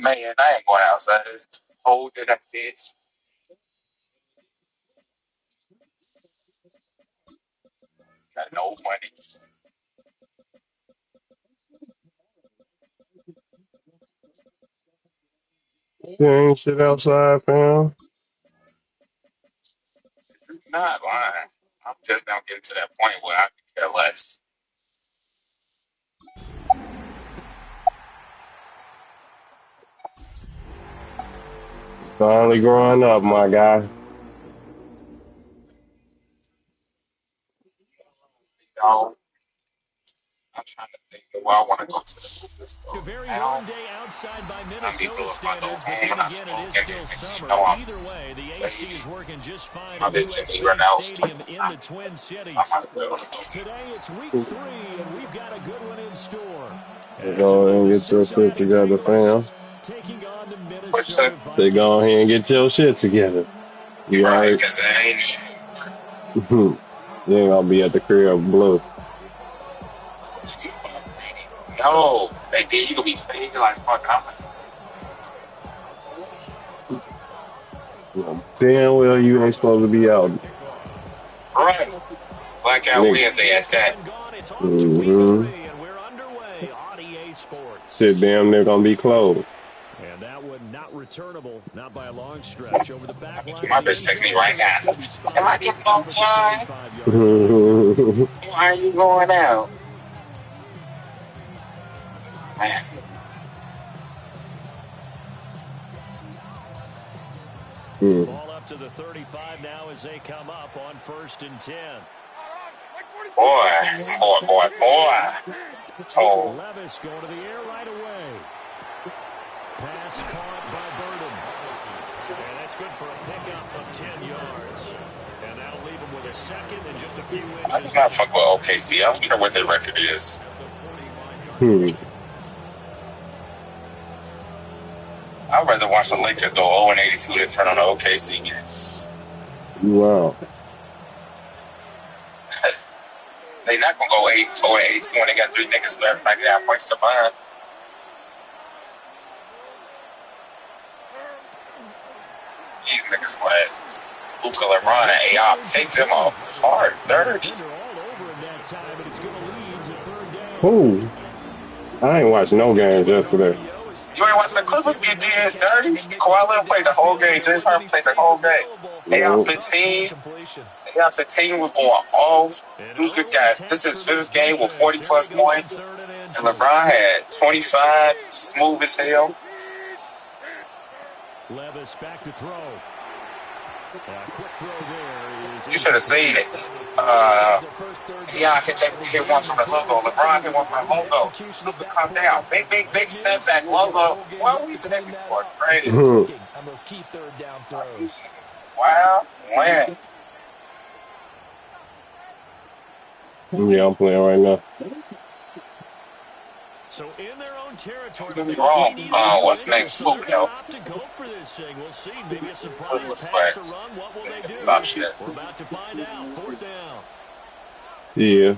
Man, I ain't going outside this whole damn bitch. Got no money. You ain't shit outside, fam. Not lying. I'm just now getting to that point where I can care less. Finally growing up, my guy. You know, I'm trying to think of where I want to go to the movie A store very now. warm day outside by I need to Minnesota look my new standards, but home then when I again, it smoke is and still you summer. know I'm Either way, the AC is fading. working just fine My at bitch hit US me right Bank now. Stadium in the Twin I Cities. might as well. Today, it's week 3, and we've got a good one in store. As it Go ahead will, and the get your shit Cincinnati together, Bengals fam. taking on the What's that? Minnesota Say go ahead Vikings. and get your shit together. You Right, alright? because it ain't. You ain't gonna be at the crib blue. No, baby, you gonna be fading like fuck. You know, damn well you ain't supposed to be out. Right. Blackout Nigga. Wednesday It's at come that. and gone. It's off to week Mm-hmm. 3, and we're underway on EA Sports. Shit damn near gonna be closed. And that one not returnable, not by a long stretch. Over the back line of My the bitch end text me zone, right so that's now. going to be Am I spotted getting on up at the time? 35-yard line. Why are you going out? Man, Mm. Ball up to the 35 now as they come up on 1st and 10. boy. Oh, Levis going to the air right away. Pass caught by Burden. And that's good for a pickup of 10 yards. And that'll leave him with a second and just a few I do inches not fuck with left. OKC. I don't care what their record is. Hmm. I'd rather watch the Lakers go 0-82 than turn on the OKC game. Wow. They not gonna go 0-82 when they got three niggas who have 99 points combined. These niggas last. Luka, And LeBron, this and AI third picked to them be. up hard. The 30. defender all over him that time, and it's going to lead to 3rd down. Who? I ain't watched no games yesterday. You ain't watch the Clippers get did dirty. Kawhi Leonard played the whole game. James Harden played the whole game. AI No. 15. AI 15 was going off. An Luka early got this test is for his this fifth game with defense. 40 Here we plus go on points. 3rd and And LeBron inches. had 25, smooth as hell. Levis back to throw. A quick throw there is You should have seen incomplete. it. AI hit one from the logo. LeBron hit one from the logo. Luka come down. Big step back logo. What reason they be going crazy? These niggas is wild. Land. Yeah, I'm playing right now. So in their own territory, Don't but get they me only wrong. need a few What's the name? inches, so they're Snoop, going to yo. opt to go for this thing. We'll see. Maybe a Full surprise pass or respect. run. What will they do? Stop shit. We're about to find out. 4th down. Yeah.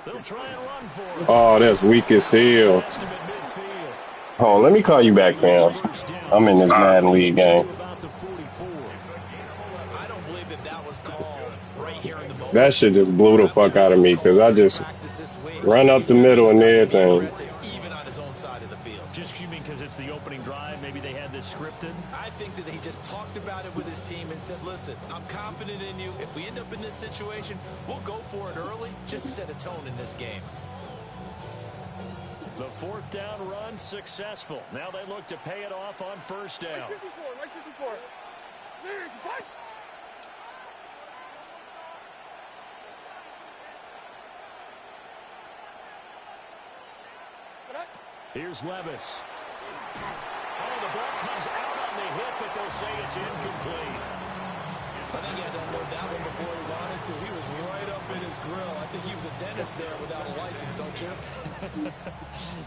They'll try and run for it. Oh, that's weak as He's hell. past him at midfield. Hold on, let me call you back, Bengals fam. first down. I'm in This this time Uh, it's Madden going to League get you game. to about the 44. I don't believe that was called right here in the That moment. shit just blew But the I believe fuck out this of was me because called I during just practice this week. run up the Occasionally, he middle and decided to be everything. aggressive even on his own side of the field. Just you mean because it's the opening drive? Maybe they had this scripted? I think that he just talked about it with his team and said, listen, I'm confident in you. If we end up in this situation, we'll go for it early just to set a tone in this game. The 4th down run successful. Now they look to pay it off on 1st down. Here's Levis. Oh, the ball comes out on the hit, but they'll say it's incomplete. I think he had to unload that one before he wanted to. He was right up in his grill. I think he was a dentist there without a license, don't you?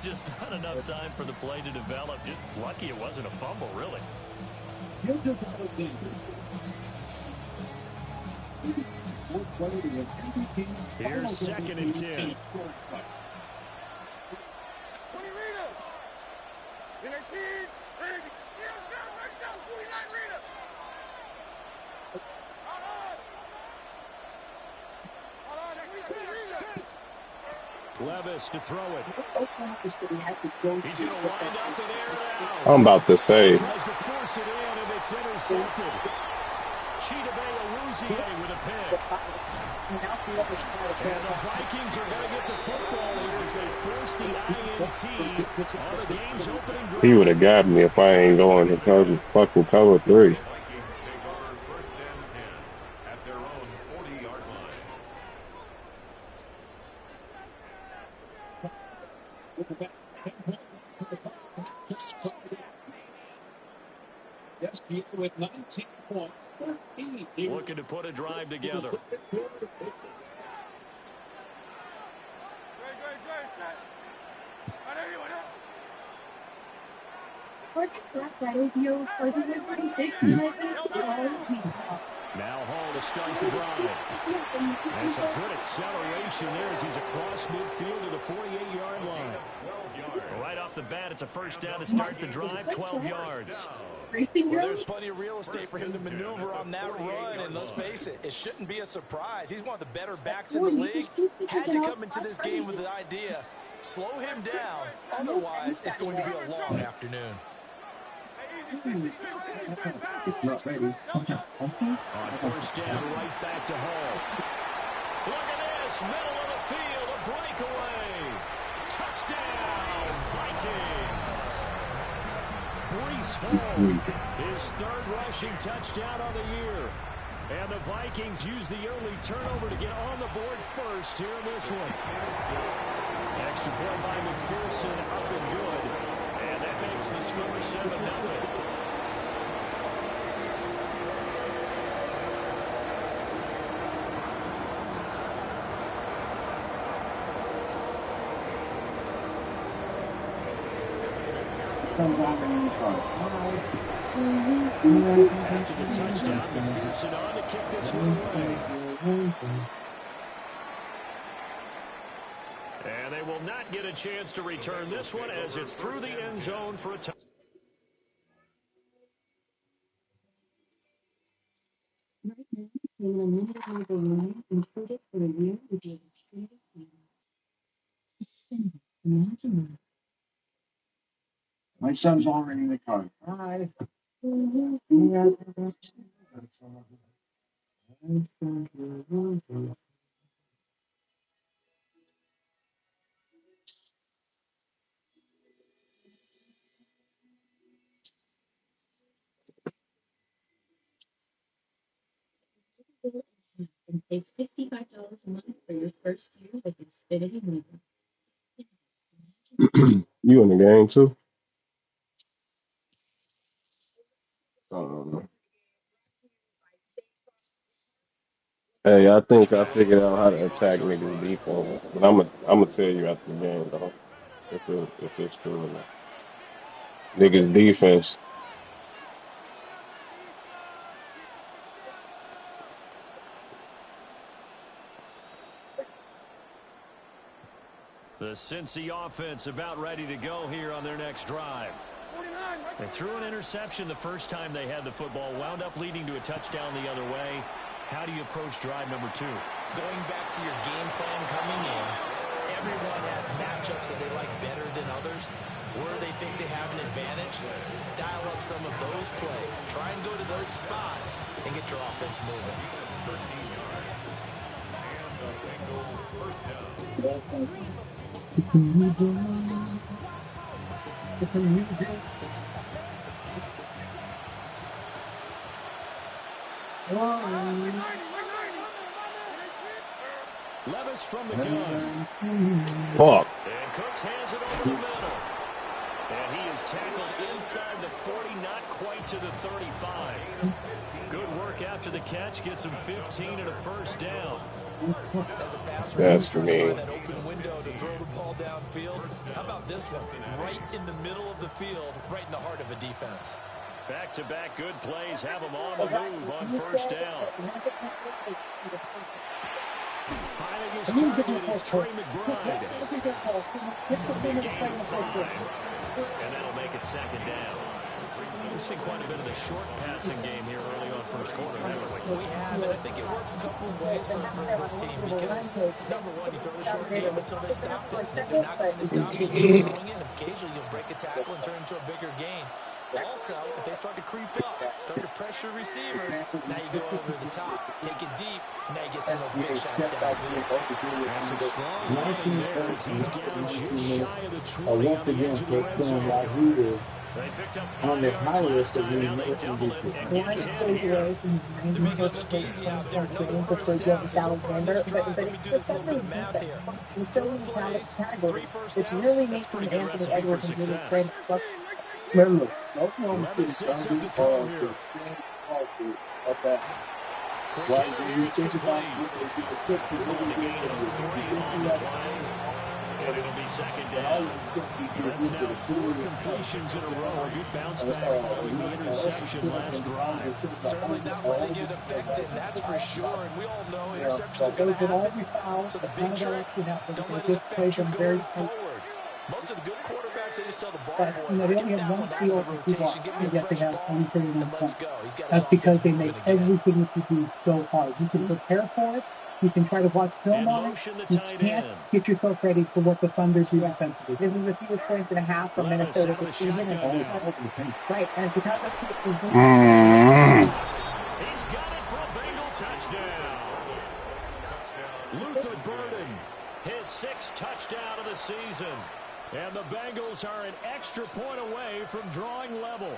Just not enough time for the play to develop. Just lucky it wasn't a fumble, really. Here's 2nd and 10. Levis to throw it. He's going to wind up in air now. I'm about to say. Tries to force it in, and it's intercepted. Chidobe with a pick. And the Vikings are going to get the football here as they force the INT on the game's opening drive. He would have got me if I ain't going to cover fucking cover 3. Looking to put a drive together. Now Hall to start the drive. That's a good acceleration there as he's across midfield to the 48-yard line. Right off the bat, it's a first down to start the drive, 12 yards. Well, there's plenty of real estate for him to maneuver on that run, and let's face it, it shouldn't be a surprise. He's one of the better backs in the league. Had to come into this game with the idea, slow him down, otherwise it's going to be a long afternoon. On first down, right back to Hall. Look at this, middle of the field, a breakaway. Touchdown, Vikings. Breece Hall, his 3rd rushing touchdown on the year. And the Vikings use the early turnover to get on the board first here in this one. Extra point by McPherson, up and good. And that makes the score 7-0. After the touchdown, McPherson on to kick this one away. And they will not get a chance to return this one as it's through the end zone for a touchdown. My son's already in the car. Hi. And save $65 a month for your first year with Xfinity Mobile. You in the game too? Hey, I think I figured out how to attack niggas defense, but I'm gonna tell you after the game though, if it's true or not. Niggas defense. The Cincy offense about ready to go here on their next drive. They threw an interception the first time they had the football, wound up leading to a touchdown the other way. How do you approach drive number 2? Going back to your game plan coming in, everyone has matchups that they like better than others. Where they think they have an advantage, dial up some of those plays. Try and go to those spots and get your offense moving. 13 yards. And the Bengal first down. Levis from the gun. Fuck. And Cooks hands it over the middle. And he is tackled inside the 40, not quite to the 35. Good work after the catch. Gets him 15 and a first down. As a passer, That's trying to me. find that open window to throw the ball downfield. How about this one? Right in the middle of the field, right in the heart of a defense. Back-to-back good plays have him on the move on first down. Finding his target is Trey McBride. Gain of 5. And that'll make it second down. We've seen quite a bit of the short passing game here early on first quarter, haven't we? We have, and I think it works a couple of ways for this team because, number one, you throw the short game until they stop it. And if they're not going to stop it, you keep throwing it, and occasionally you'll break a tackle and turn into a bigger gain. Also, if they start to creep up, start to pressure receivers, now you go over the top, take it deep, and now you get some of those big shots downfield. That's some strong running there as he's down just shy of the 20 on the edge of the red zone. They picked up 5 yards last time, now they double it and get 10 here. They're making it look easy out there. Another first down. So far on this drive, let me do this little bit of math here. 4 plays, 3 first downs. That's pretty good recipe for success. 11-6 up to throw here. Quick here, it's complete. On the gain of 3 on the play. And it'll be second down. That's now 4 completions in a row. Good bounce back following the interception last drive. Certainly not letting it affect him, that's for sure. And we all know interceptions are going to happen. So the big trick, don't let it affect you going forward. Most of the good quarterbacks, they just tell the ball boy, get that one out of the rotation, get me a fresh ball, and let's go. He's got his That's because they make offensive movement again. everything that you do so hard. You can prepare for it. You can try to watch film on it. You can't get yourself ready for what the Thunder do defensively. This is the fewest points and a half from Minnesota this season. Right, and because of He's got it for a Bengal touchdown. Luther Burden, his 6th touchdown of the season. And the Bengals are an extra point away from drawing level.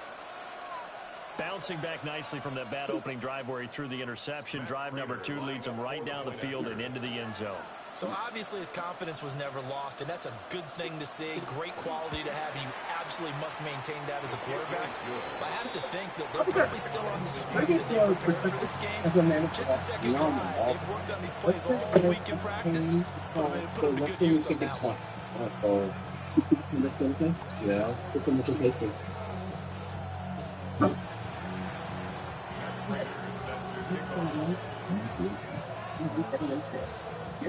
Bouncing back nicely from that bad opening drive where he threw the interception. Drive number 2 leads him right down the field and into the end zone. So obviously his confidence was never lost, and that's a good thing to see. Great quality to have. You absolutely must maintain that as a quarterback. But I have to think that they're probably still on the script that they prepared for this game. Just a second drive. They've worked on these plays all week in practice. Put them to good use on that one. Yeah, it's a mistake.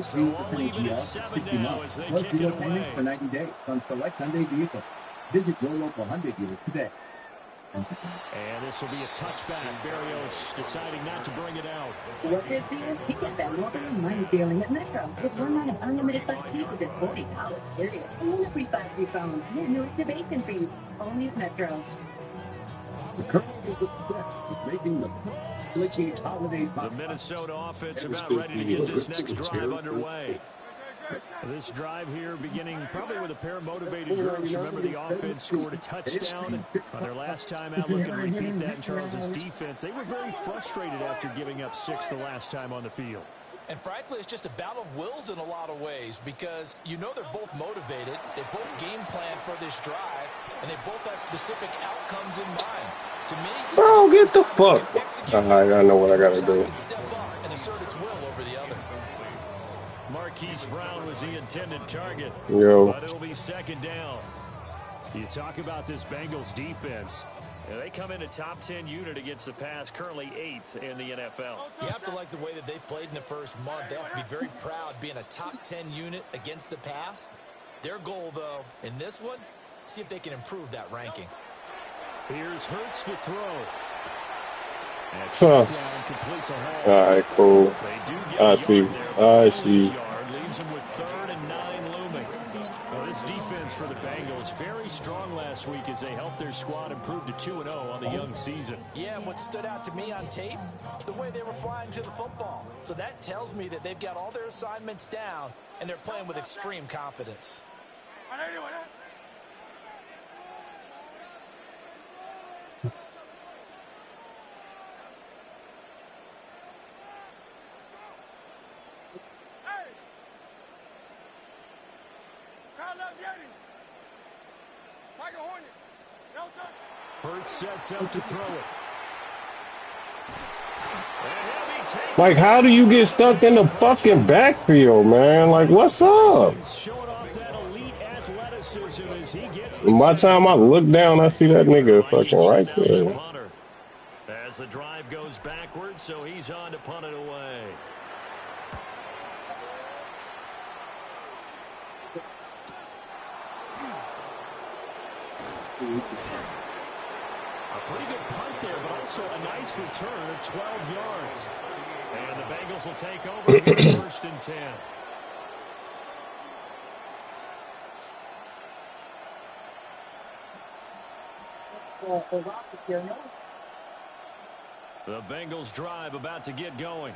So all even at 7 now as they kick it away. For 90 days on select Hyundai vehicles. Visit your local Hyundai dealer today. And this will be a touchback. Barrios deciding not to bring it out. What is it? You get that Northern Money dealing at Metro. Get 1 line of unlimited 5 pieces at $40, period. And then a free 5 phone. And no activation fees. Only at Metro. The Minnesota offense about ready to get this next drive underway. This drive here beginning probably with a pair of motivated groups. Remember, the offense scored a touchdown on their last time out. Looking to repeat that in Charles' defense. They were very frustrated after giving up 6 the last time on the field. And frankly, it's just a battle of wills in a lot of ways because you know they're both motivated. They both game plan for this drive, and they both have specific outcomes in mind. To me, Bro, get the fuck. I know what I gotta do. Step up and assert its will over the other. Marquise Brown was the intended target, Yo. but it'll be second down. You talk about this Bengals defense. They come in a top 10 unit against the pass, currently 8th in the NFL. You have to like the way that they've played in the first month. They have to be very proud being a top 10 unit against the pass. Their goal, though, in this one, see if they can improve that ranking. Here's Hurts to throw. And Huh. down, completes a haul. All right, cool. They do get I a see. yard there I for see. a yard, leaves them with 3rd and 9 looming. Well, this defense for the Bengals very strong last week as they helped their squad improve to 2-0 on the young season. Yeah, and what stood out to me on tape, the way they were flying to the football. So that tells me that they've got all their assignments down, and they're playing with extreme confidence. Hurts sets up to throw it. Like, how do you get stuck in the fucking backfield, man? Like, what's up? By the time I look down, I see that nigga fucking right there. As the drive goes backwards, so he's on to punt it away. A pretty good punt there, but also a nice return of 12 yards. And the Bengals will take over here, 1st and 10. The Bengals drive about to get going.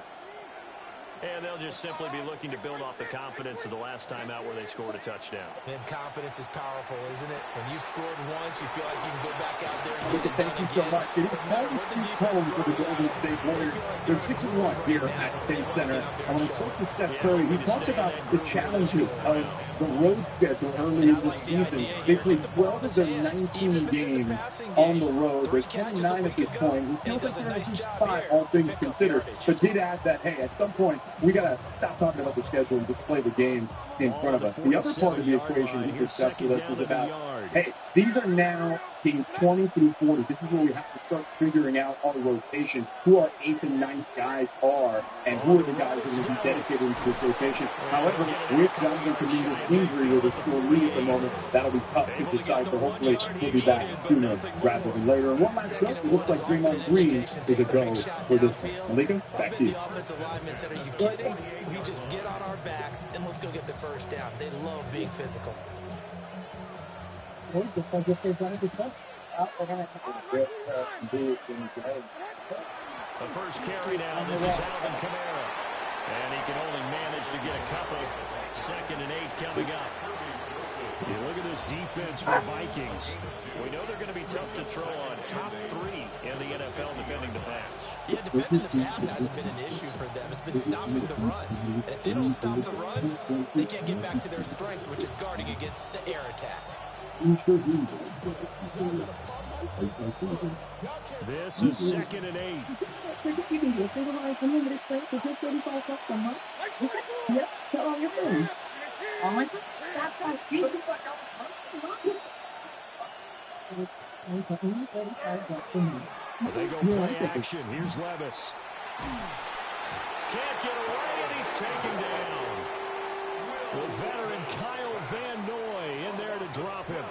And they'll just simply be looking to build off the confidence of the last time out where they scored a touchdown. And confidence is powerful, isn't it? When you've scored once, you feel like you can go back out there and get it done again. Thank you so much. It is what the defense for the Golden State Warriors. They're 6-1 here at State Center. I want to talk to Steph Curry. He talked about the challenges of the road schedule earlier this season. They played 12 of their 19 games on the road. They're 29 at this point. He feels like they're in a good spot, all things considered. But did add that, hey, at some point, we got to stop talking about the schedule and just play the game in front of us. The other part of the equation he discussed with us was about, hey, these are now games 20 through 40. This is where we have to start figuring out our rotation, who our 8th and 9th guys are, and who are the guys that are going to be dedicated into this rotation. However, with Jonathan Kaminga's injury with a sore knee at the moment, that'll be tough to decide, but hopefully he'll be back sooner rather than later. And one last stuff, it looks like Draymond Green is a go for this. Malika, back to you. The offensive linemen said, are you kidding? We just get on our backs and let's go get the first down. They love being physical. The first carry now, this is Alvin Kamara. And he can only manage to get a couple. 2nd and 8 coming up. You look at this defense for the Vikings. We know they're going to be tough to throw on. Top 3 in the NFL defending the pass. Yeah, defending the pass hasn't been an issue for them. It's been stopping the run. And if they don't stop the run, they can't get back to their strength, which is guarding against the air attack. This is 2nd and 8. They go play action. Here's Levis. Can't get away, and he's taken down. The veteran Kyle Van Noy in there to drop him.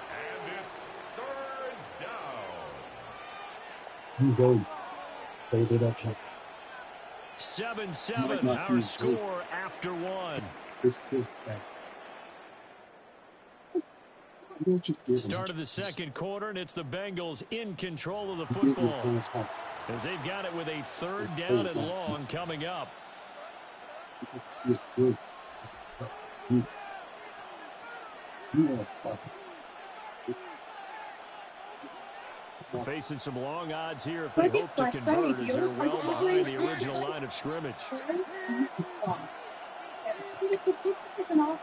And it's 3rd down. 7-7, our score after 1. Start of the 2nd quarter, and it's the Bengals in control of the football as they've got it with a 3rd down and long coming up. Facing some long odds here if they hope to convert as they're well behind the original line of scrimmage. Now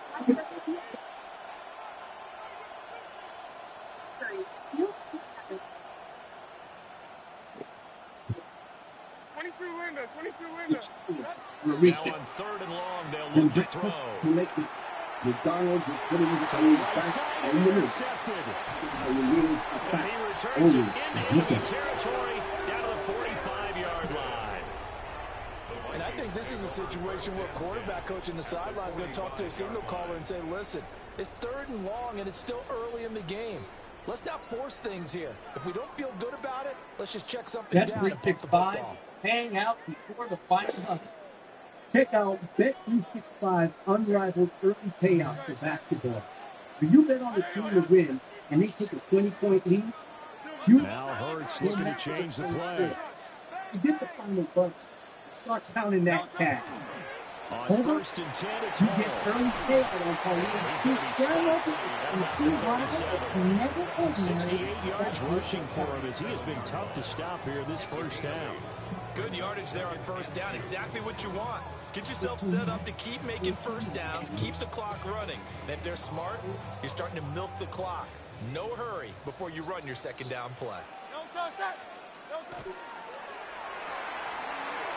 on 3rd and long, they'll look to throw. McDonald's is putting his back in the middle. And he returns it into enemy territory down to the 45-yard line. And I think this is a situation where quarterback coach in the sideline is going to talk to a signal caller and say, listen, it's 3rd and long and it's still early in the game. Let's not force things here. If we don't feel good about it, let's just check something down and pump the football. Hang out before the final hunt. Check out Bet365 unrivaled early payout for basketball. If you bet on the team to win and they take a 20-point lead, now Hurts looking to change the play. You get the final buck. Start counting that cash. On 1st and 10, it's Hall. You get early payout on Paulina. 68 yards rushing for him as he has been tough to stop here this 1st down. Good yardage there on 1st down. Exactly what you want. Get yourself set up to keep making first downs, keep the clock running. And if they're smart, you're starting to milk the clock. No hurry before you run your second down play.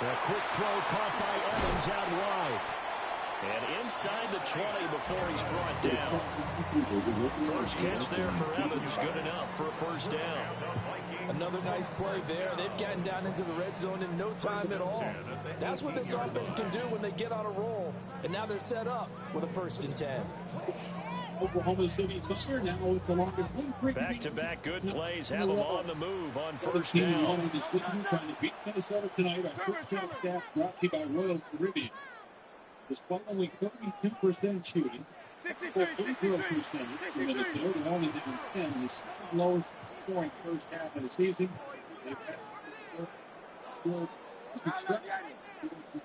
A quick throw caught by Evans out wide. And inside the 20 before he's brought down. First catch there for Evans, good enough for a first down. Another nice play there. They've gotten down into the red zone in no time at all. That's what this offense can do when they get on a roll. And now they're set up with a 1st and 10. Oklahoma City Thunder now with the longest win streak. Back-to-back good plays have them on the move on first down. Trying to beat Minnesota tonight. Our first down stats brought to you by Royal Caribbean. Despite only 32% shooting, 40% in Minnesota, and only down 10, the second lowest scoring first half of the season. They've had still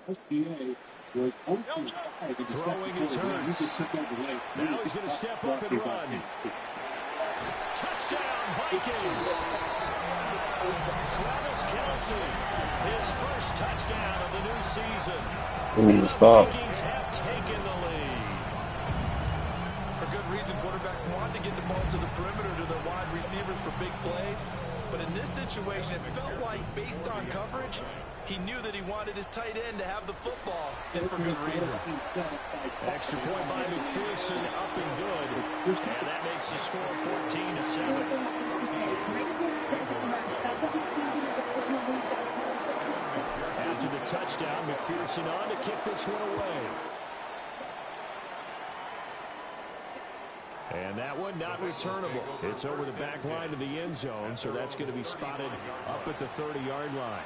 SGA was 0-5. Throwing his hurts. Now he's going to step up and run. Touchdown, Vikings. Travis Kelce, his first touchdown of the new season. We need to stop. Vikings have taken the lead. For good reason, quarterbacks want to get the ball to the perimeter to their wide receivers for big plays. But in this situation, it felt like, based on coverage, he knew that he wanted his tight end to have the football, and for good reason. Extra point by McPherson, up and good. And that makes the score 14-7. After the touchdown, McPherson on to kick this one away. And that one not returnable. It's over the back line of the end zone, so that's going to be spotted up at the 30-yard line.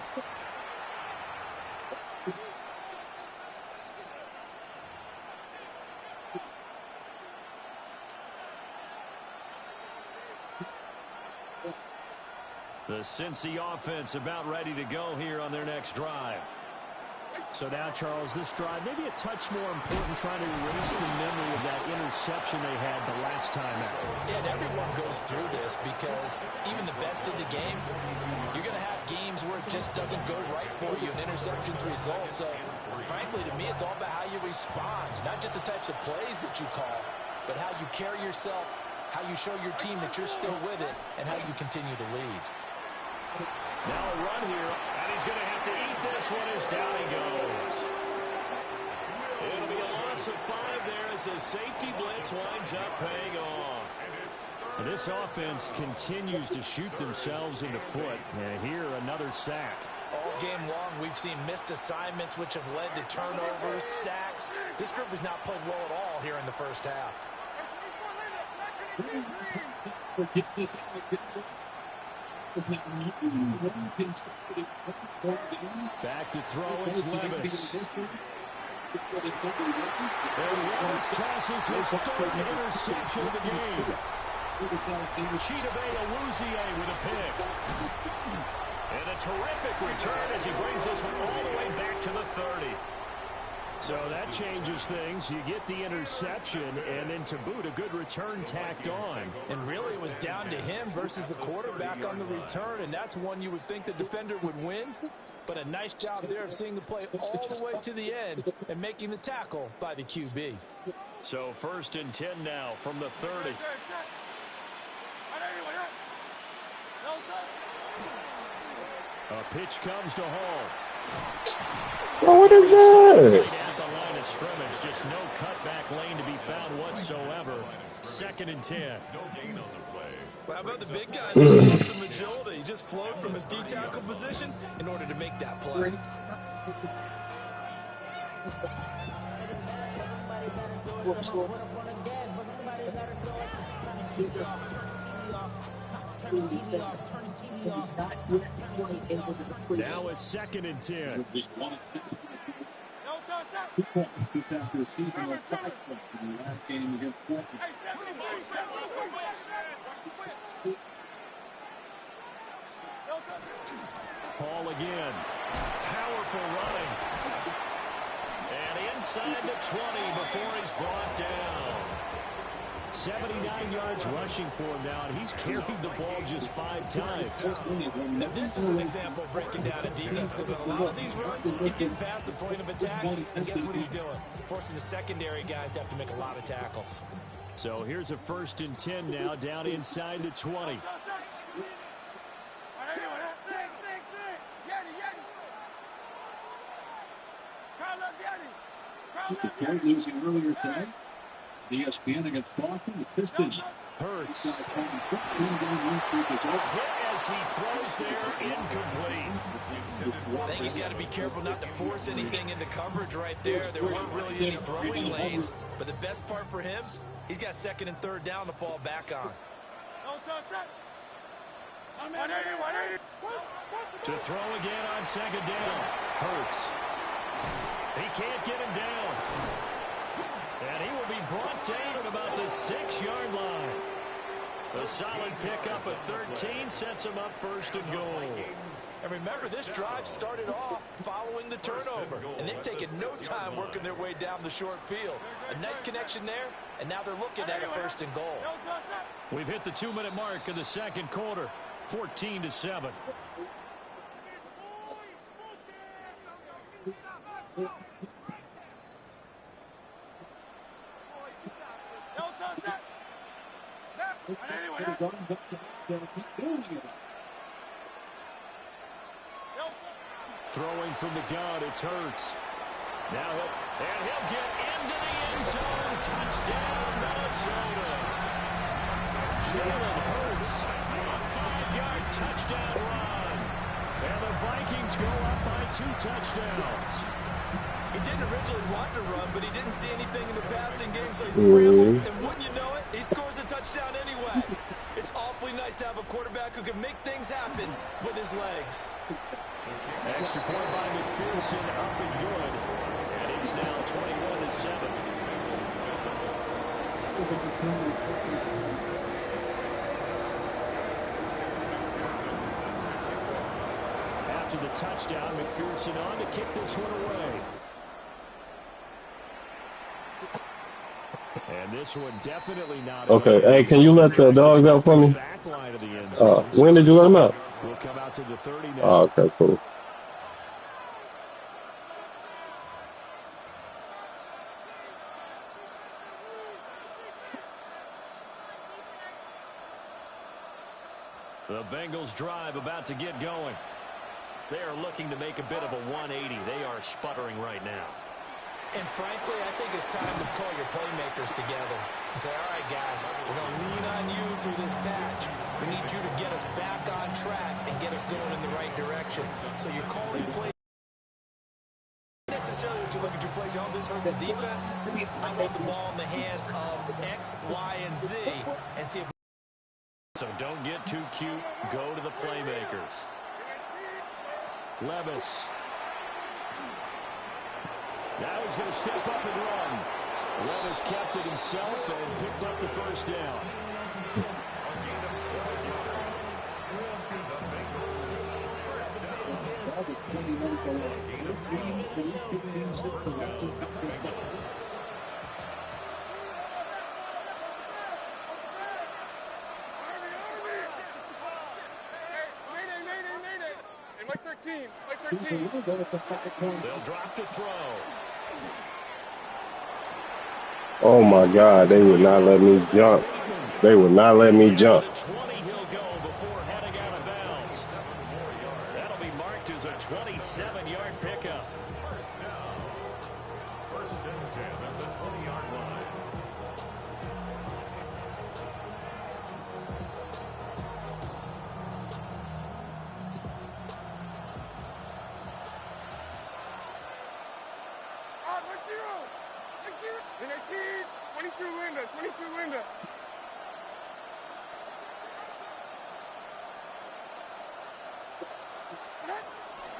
The Cincy offense about ready to go here on their next drive. So now, Charles, this drive maybe a touch more important, trying to erase the memory of that interception they had the last time out. Yeah, and everyone goes through this because even the best in the game, you're going to have games where it just doesn't go right for you and interceptions result. So, frankly, to me, it's all about how you respond, not just the types of plays that you call, but how you carry yourself, how you show your team that you're still with it, and how you continue to lead. Now a run here, and he's going to have to eat this one as down he goes. It'll be a loss of 5 there as the safety blitz winds up paying off. And this offense continues to shoot themselves in the foot. And here, another sack. All game long, we've seen missed assignments, which have led to turnovers, sacks. This group has not played well at all here in the first half. Back to throw, it's Levis. And Levis tosses his 3rd interception of the game. Chidobe Awuzie with a pick. And a terrific return as he brings this one all the way back to the 30. So that changes things. You get the interception, and then to boot, a good return tacked on. And really, it was down to him versus the quarterback on the return, and that's one you would think the defender would win. But a nice job there of seeing the play all the way to the end and making the tackle by the QB. So 1st and 10 now from the 30. A pitch comes to Hall. Oh, what is that? At the line of scrimmage, just no cutback lane to be found whatsoever. 2nd and 10. Well, how about the big guy? He showed some agility. He just flowed from his D-tackle position in order to make that play. Now it's 2nd and 10. 2 points this after the season of 5 points in the last game against Portland. Hall again. Powerful running. And inside the 20 before he's brought down. 79 yards rushing for him now, and he's carried the ball just 5 times. Now, this is an example of breaking down a defense, because on a lot of these runs, he's getting past the point of attack, and guess what he's doing? Forcing the secondary guys to have to make a lot of tackles. So here's a 1st and 10 now, down inside the 20. Detroit losing earlier today. ESPN against Boston. The Pistons. Hurts. Hit as he throws there, incomplete. I think he's got to be careful not to force anything into coverage right there. There weren't really any throwing lanes, but the best part for him, he's got 2nd and 3rd down to fall back on. To throw again on 2nd down. Hurts. He can't get him down. And he will be brought down at about the 6-yard line. A solid pickup of 13 sets him up 1st and goal. And remember, this drive started off following the turnover, and they've taken no time working their way down the short field. A nice connection there, and now they're looking at a 1st and goal. We've hit the 2-minute mark of the 2nd quarter, 14-7. Throwing from the gun, it's Hurts. Now he'll get into the end zone. Touchdown, Minnesota. Jalen Hurts, a 5-yard touchdown run. And the Vikings go up by 2 touchdowns. He didn't originally want to run, but he didn't see anything in the passing game, so he scrambled, and wouldn't you know it, he scores a touchdown anyway. It's awfully nice to have a quarterback who can make things happen with his legs. Extra point by McPherson, up and good. And it's now 21-7. After the touchdown, McPherson on to kick this one away. And this one definitely not. Okay, hey, can you let the dogs out for me? When did you let them out? We'll come out to the 30 now. Oh, okay, cool. The Bengals drive about to get going. They are looking to make a bit of a 180. They are sputtering right now. And frankly, I think it's time to call your playmakers together and say, all right, guys, we're going to lean on you through this patch. We need you to get us back on track and get us going in the right direction. So you're calling plays. Not necessarily to look at your plays. Oh, this hurts the defense. I want the ball in the hands of X, Y, and Z and see if. So don't get too cute. Go to the playmakers. Levis. Now he's going to step up and run. Levis kept it himself and picked up the 1st down. They'll drop the throw. Oh my God, they would not let me jump. They would not let me jump. 20 he'll go before heading out of bounds. That'll be marked as a 27-yard pickup. First and 10 at the 20-yard line.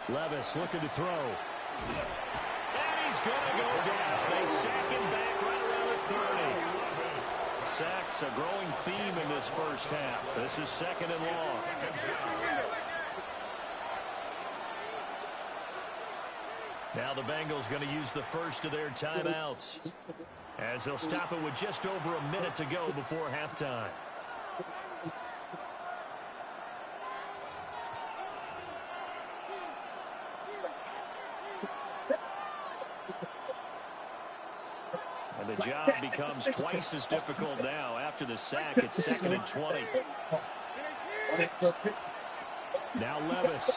Levis looking to throw. And he's going to go down. They sack him back right around the 30. Sacks a growing theme in this first half. This is 2nd and long. Now the Bengals going to use the first of their timeouts. As they'll stop it with just over a minute to go before halftime. And the job becomes twice as difficult now. After the sack, it's 2nd and 20. Now Levis.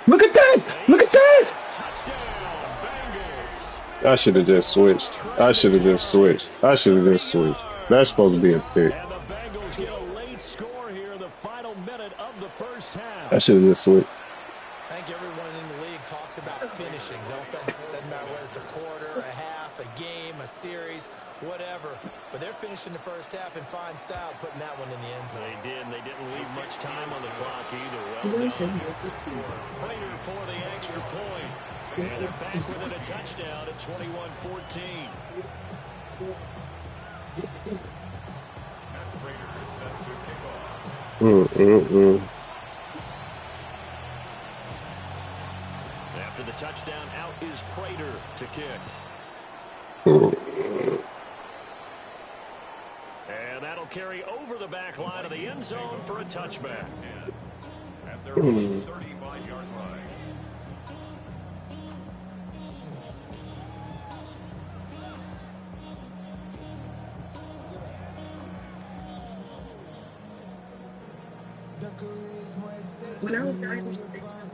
Look at that! Look at that! Touchdown, Bengals. I should have just switched. I should have just switched. I should have just switched. That's supposed to be a pick. And the Bengals get a late score here in the final minute of the first half. I should have just switched. I think everyone in the league talks about finishing, don't they? Doesn't matter whether it's a quarter, a half, a game, a series, whatever. But they're finishing the first half in fine style, putting that one in the end zone. They did. They didn't leave much time on the clock either. Well done. Prater for the extra point. And they're back within a touchdown at 21-14. After the touchdown, out is Prater to kick. And that'll carry over the back line of the end zone for a touchback. At their 35-yard line.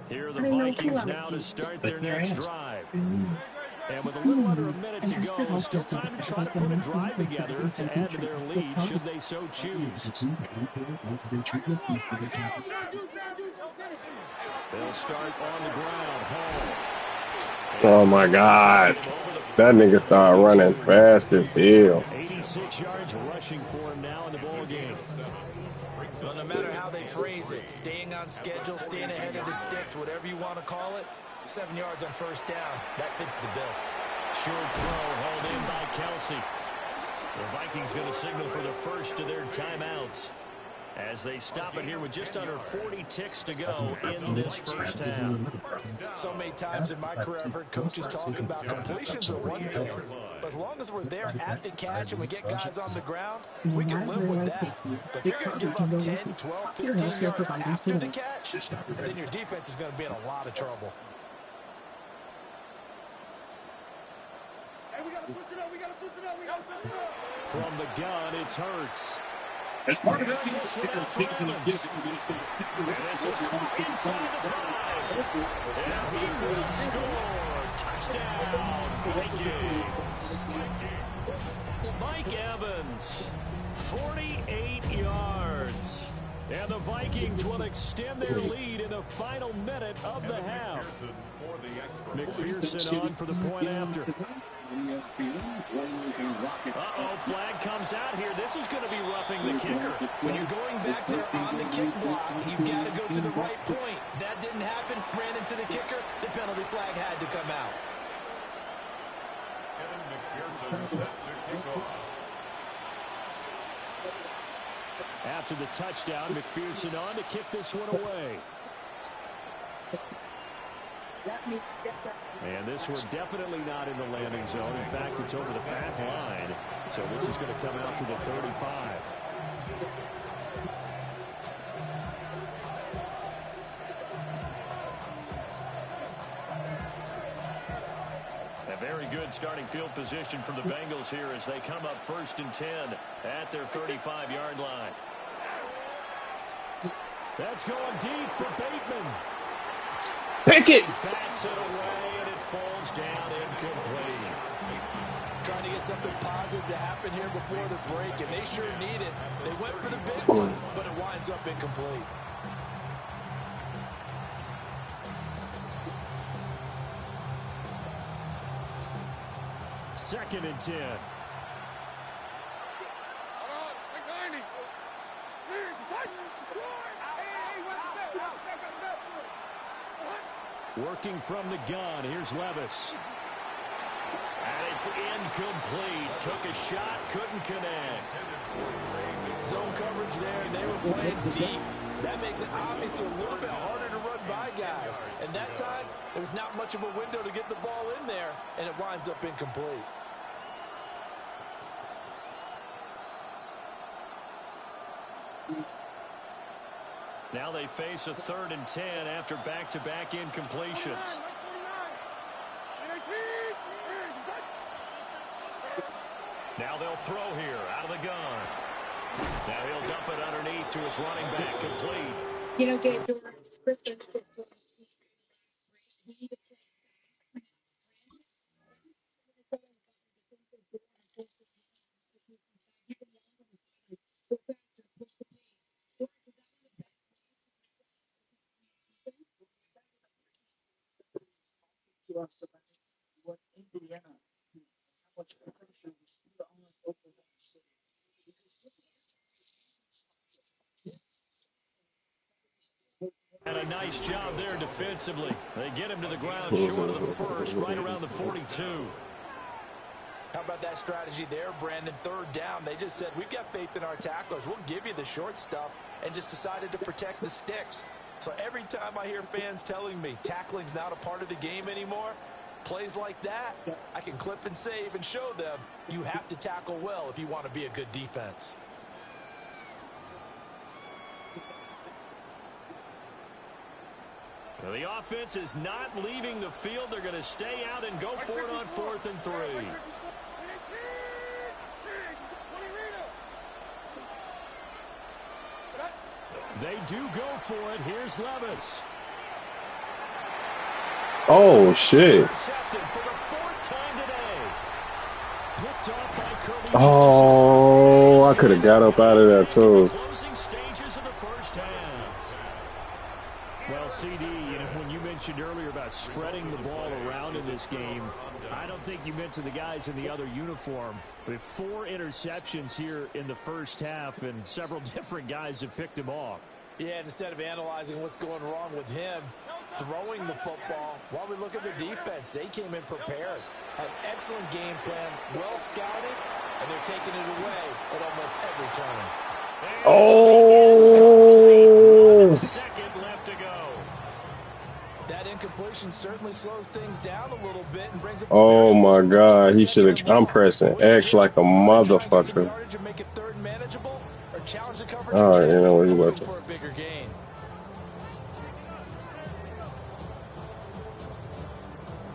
Here are the Vikings now to start their next drive. And with a little under a minute to go, still time to try to put a drive together to add to their lead should they so choose. They'll start on the ground. Home. Oh my God. That nigga started running fast as hell. 86 yards rushing for him now in the ball game. Well, no matter how they phrase it, staying on schedule, staying ahead of the sticks, whatever you want to call it, 7 yards on first down, that fits the bill. Short throw hauled in by Kelsey. The Vikings going to signal for the first of their timeouts as they stop it here with just under 40 ticks to go in this first half. So many times in my career I've heard coaches talk about completions are one thing, but as long as we're there at the catch and we get guys on the ground, we can live with that. But if you're going to give up 10, 12, 15 yards after the catch, then your defense is going to be in a lot of trouble. From the gun, it's Hurts. As part of that, And this is caught inside the 5. And he will score. Touchdown, Vikings. Mike Evans, 48 yards. And the Vikings will extend their lead in the final minute of the half. McPherson on for the point after. Uh-oh, flag comes out here. This is going to be roughing the kicker. When you're going back there on the kick block, you've got to go to the right point. That didn't happen. Ran into the kicker. The penalty flag had to come out. Kevin McPherson set to kick off. After the touchdown, McPherson on to kick this one away. And this one definitely not in the landing zone. In fact, it's over the path line. So this is going to come out to the 35. A very good starting field position from the Bengals here as they come up 1st and 10 at their 35-yard line. That's going deep for Bateman. Pick it! Backs it away, and it falls down incomplete. Trying to get something positive to happen here before the break, and they sure need it. They went for the big one, but it winds up incomplete. Second and 10. Working from the gun. Here's Levis. And it's incomplete. Took a shot, couldn't connect. Zone coverage there, and they were playing deep. That makes it obviously a little bit harder to run by guys. And that time, there was not much of a window to get the ball in there, and it winds up incomplete. Now they face a 3rd and 10 after back-to-back incompletions. Now they'll throw here out of the gun. Now he'll dump it underneath to his running back, complete. You know, get Doris, Briscoe. And a nice job there defensively. They get him to the ground short of the first, right around the 42. How about that strategy there, Brandon? 3rd down, they just said, we've got faith in our tacklers. We'll give you the short stuff, and just decided to protect the sticks. So every time I hear fans telling me tackling's not a part of the game anymore, plays like that, I can clip and save and show them you have to tackle well if you want to be a good defense. Well, the offense is not leaving the field. They're going to stay out and go for it on 4th and 3. They do go for it. Here's Levis. Oh, shit. Oh, I could have got up out of that, too. Well, CD, when you mentioned earlier about spreading the ball around in this game, I don't think you mentioned the guys in the other uniform. With 4 interceptions here in the first half, and several different guys have picked him off. Yeah, and instead of analyzing what's going wrong with him, throwing the football, while we look at the defense, they came in prepared. Had an excellent game plan, well scouted, and they're taking it away at almost every turn. Oh! Second left to go. That incompletion certainly slows things down a little bit and brings it. Oh my God, he should have. I'm pressing X like a motherfucker. Oh, you know what he was. For a bigger gain.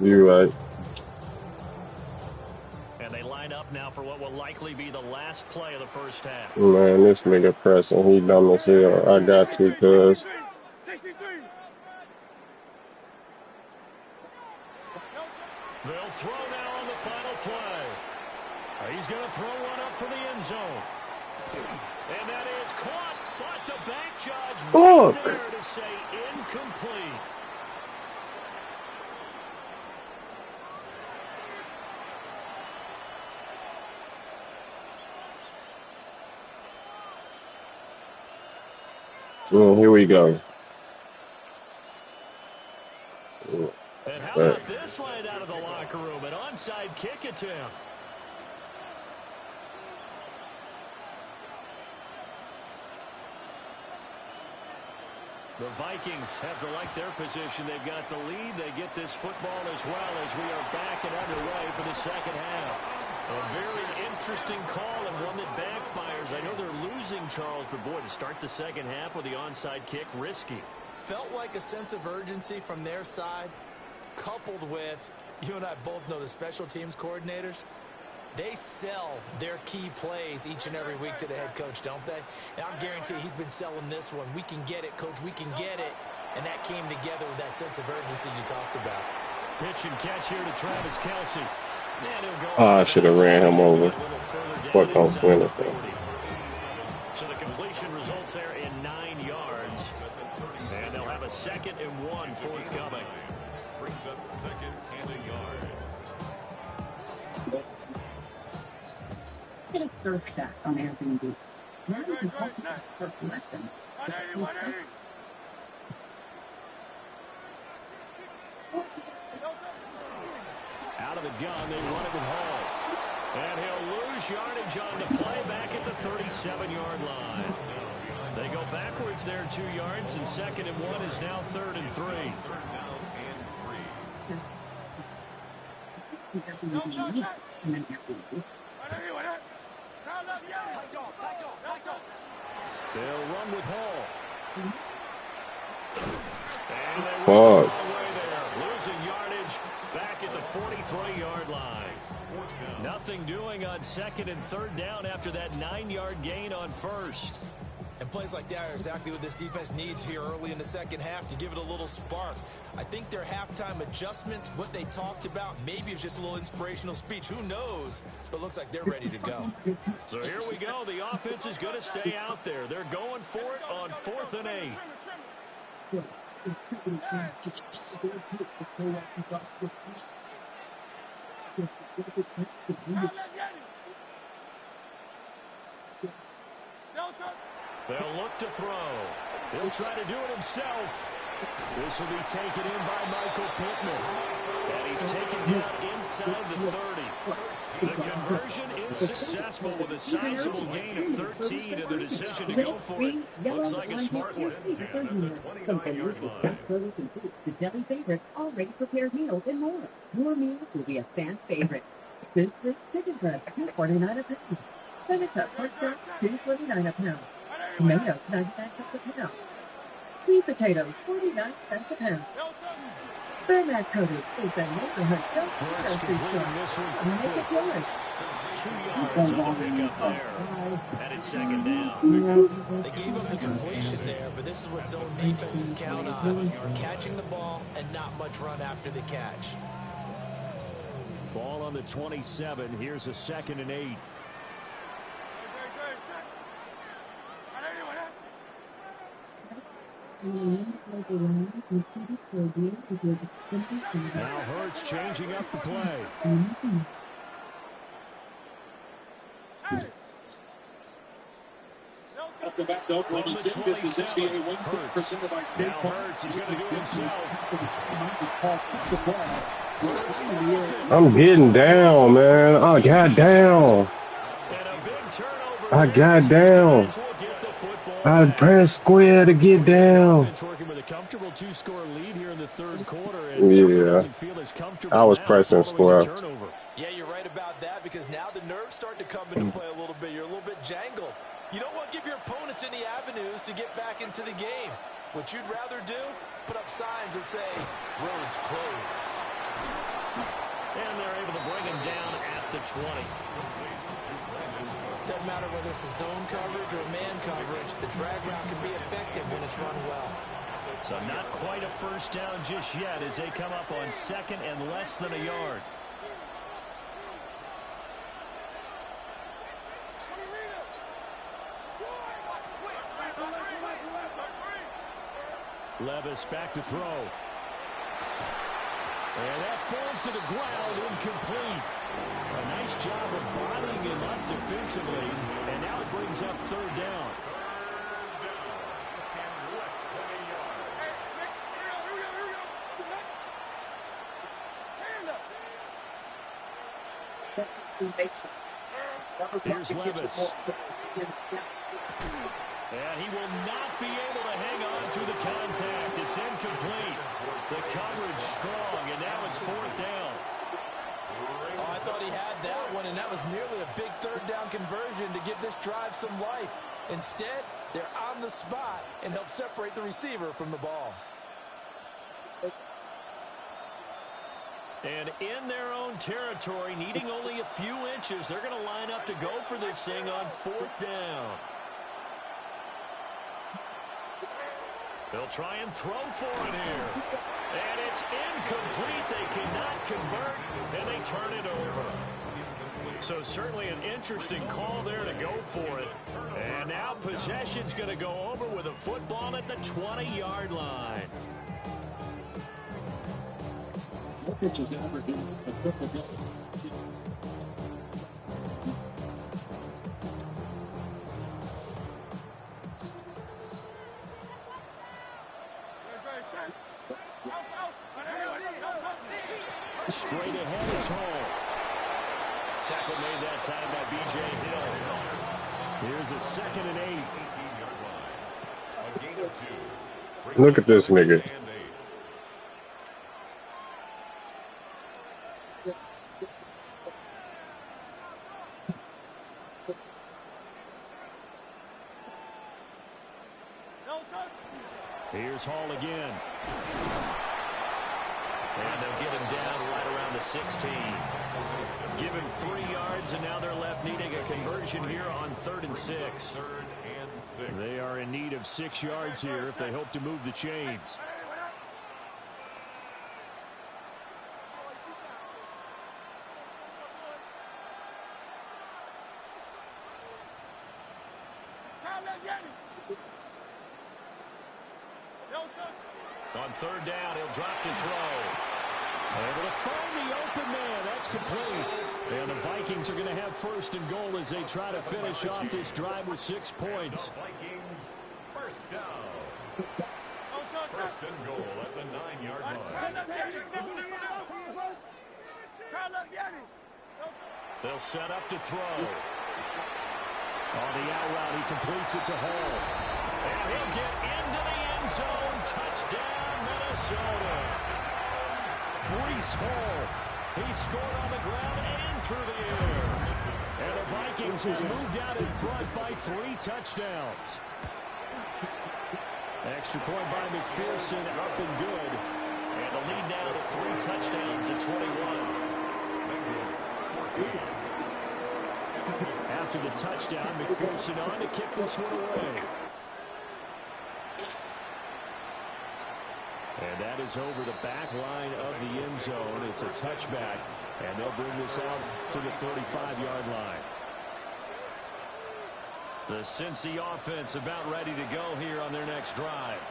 You're right. And they line up now for what will likely be the last play of the first half. Man, this nigga pressing. He dumb as hell. I got you, cuz. They'll throw now on the final play. He's going to throw one up for the end zone. And that is caught, but the back judge right there to say incomplete. Well, here we go. And how about this line out of the locker room? An onside kick attempt. The Vikings have to like their position. They've got the lead. They get this football as well as we are back and underway for the second half. A very interesting call and one that backfires. I know they're losing, Charles, but boy, to start the second half with the onside kick, risky. Felt like a sense of urgency from their side, coupled with, you and I both know the special teams coordinators. They sell their key plays each and every week to the head coach, don't they? And I'll guarantee he's been selling this one. We can get it, coach. We can get it. And that came together with that sense of urgency you talked about. Pitch and catch here to Travis Kelce. I should have ran him over. Fuck on winning. So the completion results there in 9 yards. And they'll have a 2nd and 1 forthcoming. Brings up 2nd and a yard. Get a third shot on Airbnb. Now you can also start lesson. Out of the gun, they run it with Hall. And he'll lose yardage on the play back at the 37-yard line. They go backwards there 2 yards, and 2nd and 1 is now 3rd and 3. They'll run with Hall. And they run the wrong way there, losing yardage back at the 43-yard line. Nothing doing on 2nd and 3rd down after that 9-yard gain on 1st. And plays like that are exactly what this defense needs here early in the second half to give it a little spark. I think their halftime adjustment, what they talked about, maybe it's just a little inspirational speech. Who knows? But looks like they're ready to go. So here we go. The offense is going to stay out there. They're going for it on 4th and 8. They'll look to throw. He'll try to do it himself. This will be taken in by Michael Pittman. And he's taken down inside the 30. The conversion is successful with a sizable gain of 13, and the decision to go for it looks like a smart one. The deli favorites, already prepared meals, and more. Your meals will be a fan favorite. This chicken breast, $2.49 a pound. Senator pork chop, $2.49 a pound. Tomatoes, 99 cents a pound. Sweet potatoes, 49 cents a pound. Bernard Coated is the neighborhood grocery store. Make it yours. 2 yards on the pickup there. And it's 2nd down. They gave up the completion there, but this is what zone defenses count on. Catching the ball and not much run after the catch. Ball on the 27. Here's a 2nd and 8. Now Hurts changing up the play. From the 27, Hurts. Now Hurts is going to do it himself. I'm getting down, man. Oh, got down. I got down. I pressed square to get down. Working with a comfortable 2-score lead here in the 3rd quarter. Yeah, I was pressing square. Yeah, you're right about that, because now the nerves start to come into play a little bit. You're a little bit jangled. You don't want to give your opponents any avenues to get back into the game. What you'd rather do, put up signs that say, roads closed. And they're able to bring him down at the 20. Doesn't matter whether it's a zone coverage or man coverage, the drag route can be effective when it's run well. So not quite a first down just yet as they come up on 2nd and less than a yard. Levis back to throw. And that falls to the ground, incomplete. A nice job of bodying him up defensively, and now it brings up 3rd down. Here's Levis. And he will not be able to hang on to the contact. It's incomplete. The coverage strong, and now it's 4th down. Oh, I thought he had that one, and that was nearly a big 3rd down conversion to give this drive some life. Instead, they're on the spot and help separate the receiver from the ball. And in their own territory, needing only a few inches, they're going to line up to go for this thing on 4th down. They'll try and throw for it here. And it's incomplete. They cannot convert, and they turn it over. So certainly an interesting call there to go for it. And now possession's going to go over with a football at the 20-yard line. Straight ahead is Hall. Tackle made that time by B.J. Hill. Here's a 2nd and 8. Look at this nigga. Here's Hall again. And they'll get him down right around the 16. Give him 3 yards, and now they're left needing a conversion here on 3rd and 6. They are in need of 6 yards here if they hope to move the chains. On 3rd down, he'll drop to throw. Able to find the open man. That's complete. And the Vikings are going to have 1st and goal as they try to finish off this drive with 6 points. Vikings, 1st down. 1st and goal at the 9-yard line. They'll set up to throw. On the out route, he completes it to Hall. And he'll get into the end zone. Touchdown, Minnesota. Breece Hall. He scored on the ground and through the air. And the Vikings have moved out in front by 3 touchdowns. Extra point by McPherson, up and good. And the lead now to 3 touchdowns at 21. After the touchdown, McPherson on to kick this one away. And that is over the back line of the end zone. It's a touchback, and they'll bring this out to the 35-yard line. The Cincy offense about ready to go here on their next drive.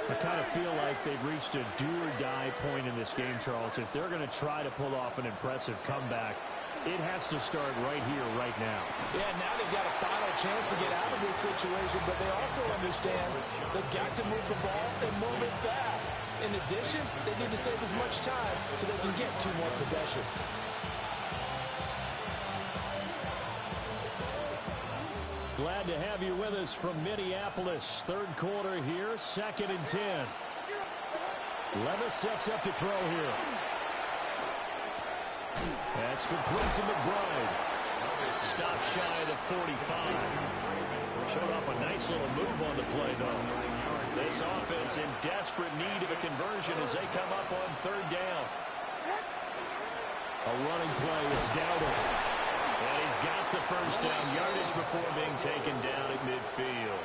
I kind of feel like they've reached a do-or-die point in this game, Charles. If they're going to try to pull off an impressive comeback, it has to start right here, right now. Yeah, now they've got a final chance to get out of this situation, but they also understand they've got to move the ball and move it fast. In addition, they need to save as much time so they can get 2 more possessions. Glad to have you with us from Minneapolis. 3rd quarter here, 2nd and 10. Levis sets up to throw here. That's complete to McBride. Stop shy of the 45. Showed off a nice little move on the play, though. This offense in desperate need of a conversion as they come up on 3rd down. A running play, it's Dowdle. And he's got the 1st down yardage before being taken down at midfield.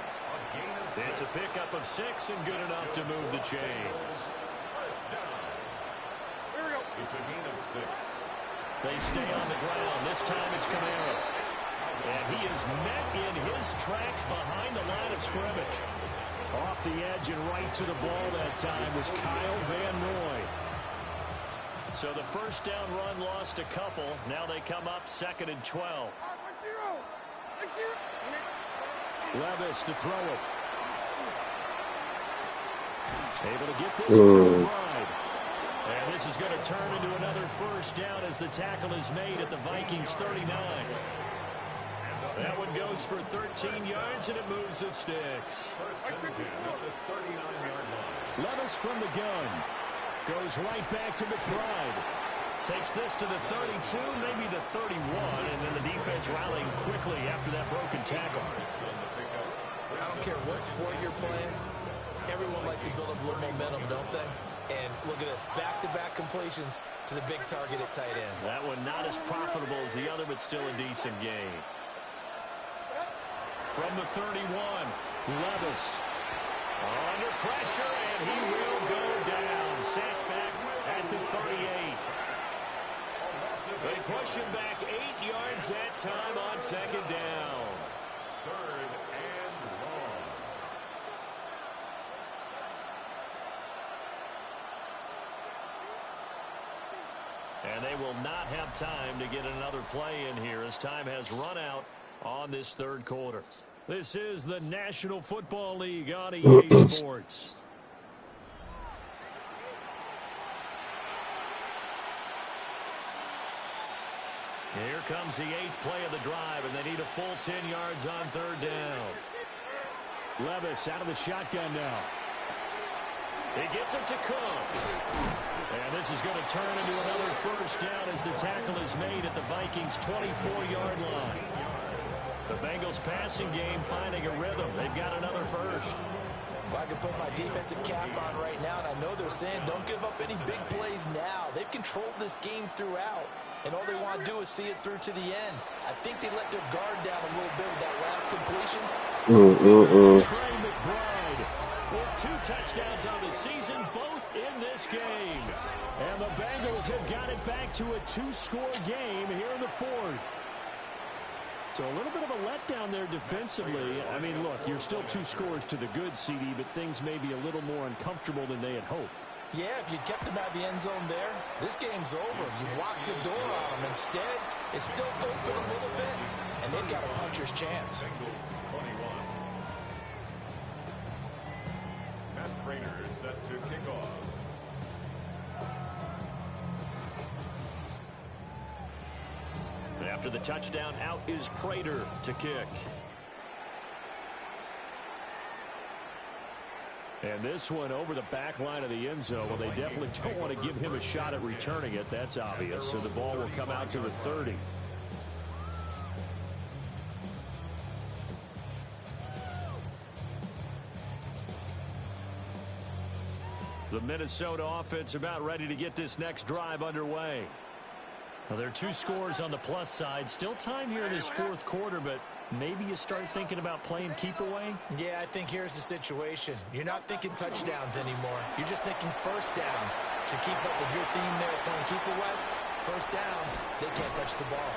It's a pickup of 6 and good enough to move the chains. It's a gain of 6. They stay on the ground. This time it's Kamara. And he is met in his tracks behind the line of scrimmage. Off the edge and right to the ball that time was Kyle Van Noy. So the 1st down run lost a couple. Now they come up 2nd and 12. Levis to throw it. Able to get this one wide. And this is going to turn into another 1st down as the tackle is made at the Vikings 39. That one goes for 13 yards, and it moves the sticks. 1st and 10 at the 39-yard line. Levis from the gun. Goes right back to McBride. Takes this to the 32, maybe the 31, and then the defense rallying quickly after that broken tackle. I don't care what sport you're playing. Everyone likes to build up a little momentum, don't they? And look at this, back-to-back completions to the big target at tight end. That one not as profitable as the other, but still a decent gain. From the 31, Levis under pressure, and he will go down. Sacked back at the 38. They push him back 8 yards that time on 2nd down. 3rd and long. And they will not have time to get another play in here as time has run out on this 3rd quarter. This is the National Football League on EA Sports. Here comes the 8th play of the drive, and they need a full 10 yards on 3rd down. Levis out of the shotgun now. He gets it to Cook. And this is going to turn into another first down as the tackle is made at the Vikings' 24-yard line. The Bengals passing game finding a rhythm. They've got another first. Well, I can put my defensive cap on right now, and I know they're saying don't give up any big plays now. They've controlled this game throughout, and all they want to do is see it through to the end. I think they let their guard down a little bit with that last completion. Trey McBride with 2 touchdowns on the season, both in this game. And the Bengals have got it back to a 2-score game here in the 4th. So a little bit of a letdown there defensively. I mean, look, you're still 2 scores to the good, CD, but things may be a little more uncomfortable than they had hoped. Yeah, if you kept them out of the end zone there, this game's over. You've locked the door on them. Instead, it's still open a little bit, and they've got a puncher's chance. Matt Prater is set to kick off. After the touchdown, out is Prater to kick. And this one over the back line of the end zone. Well, they definitely don't want to give him a shot at returning it. That's obvious. So the ball will come out to the 30. The Minnesota offense about ready to get this next drive underway. Well, there are 2 scores on the plus side. Still time here in this 4th quarter, but maybe you start thinking about playing keep away? Yeah, I think here's the situation. You're not thinking touchdowns anymore. You're just thinking first downs. To keep up with your theme there, playing keep away, first downs, they can't touch the ball.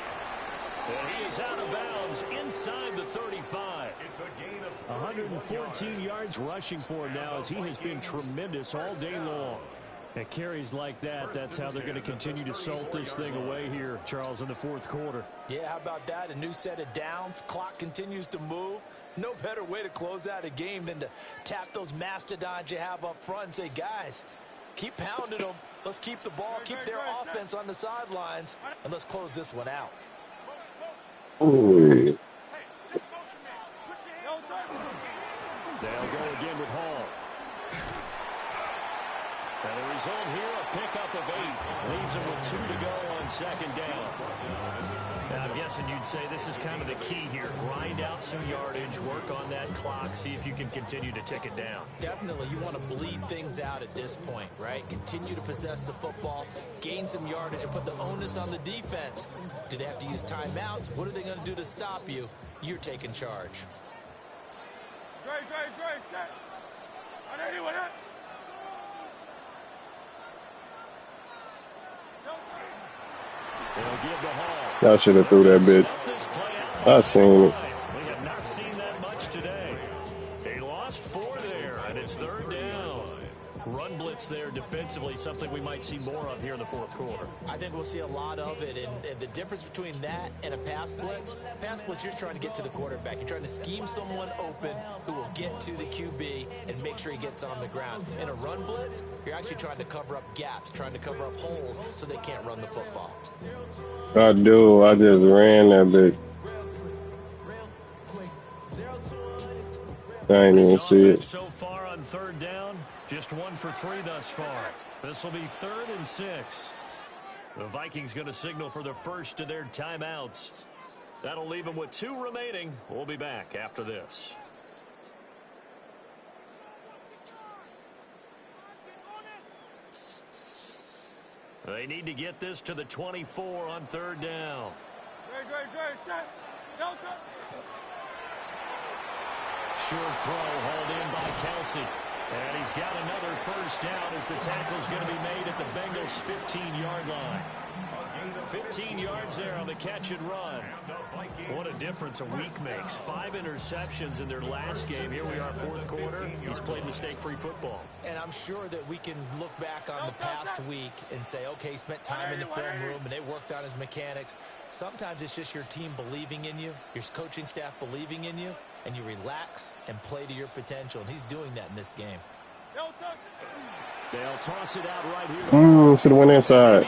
Well, he is out of bounds inside the 35. It's a gain of 114 yards rushing for him now as he has been tremendous all day long. At carries like that, that's how they're going to continue to salt this thing away here, Charles, in the 4th quarter. Yeah, how about that? A new set of downs. Clock continues to move. No better way to close out a game than to tap those mastodons you have up front and say, guys, keep pounding them. Let's keep the ball, keep their offense on the sidelines, and let's close this one out. Ooh. They'll go again with Hall. And the result here, a pickup of 8. Leaves him with 2 to go on 2nd down. Now, I'm guessing you'd say this is kind of the key here. Grind out some yardage, work on that clock, see if you can continue to tick it down. Definitely, you want to bleed things out at this point, right? Continue to possess the football, gain some yardage, and put the onus on the defense. Do they have to use timeouts? What are they going to do to stop you? You're taking charge. Great. Set. Anyone else? I should have threw that bitch. I seen it. We have not seen that much today. They lost 4 there, and it's 3rd down. Run blitz there defensively, something we might see more of here in the 4th quarter. I think we'll see a lot of it, and the difference between that and a pass blitz, you're trying to get to the quarterback. You're trying to scheme someone open who will get to the QB and make sure he gets on the ground. In a run blitz, you're actually trying to cover up gaps, trying to cover up holes so they can't run the football. I do. I just ran that bitch. I ain't even see it. So far on 3rd down, just 1 for 3 thus far. This will be 3rd and 6. The Vikings going to signal for the first of their timeouts. That'll leave them with 2 remaining. We'll be back after this. They need to get this to the 24 on 3rd down. Great. Set. Delta. Short throw hauled in by Kelsey. And he's got another first down as the tackle's going to be made at the Bengals' 15-yard line. 15 yards there on the catch and run. What a difference a week makes. 5 interceptions in their last game. Here we are, 4th quarter. He's played mistake-free football. And I'm sure that we can look back on the past week and say, okay, he spent time in the film room and they worked on his mechanics. Sometimes it's just your team believing in you, your coaching staff believing in you, and you relax and play to your potential. And he's doing that in this game. They'll toss it out right here. Should have went inside.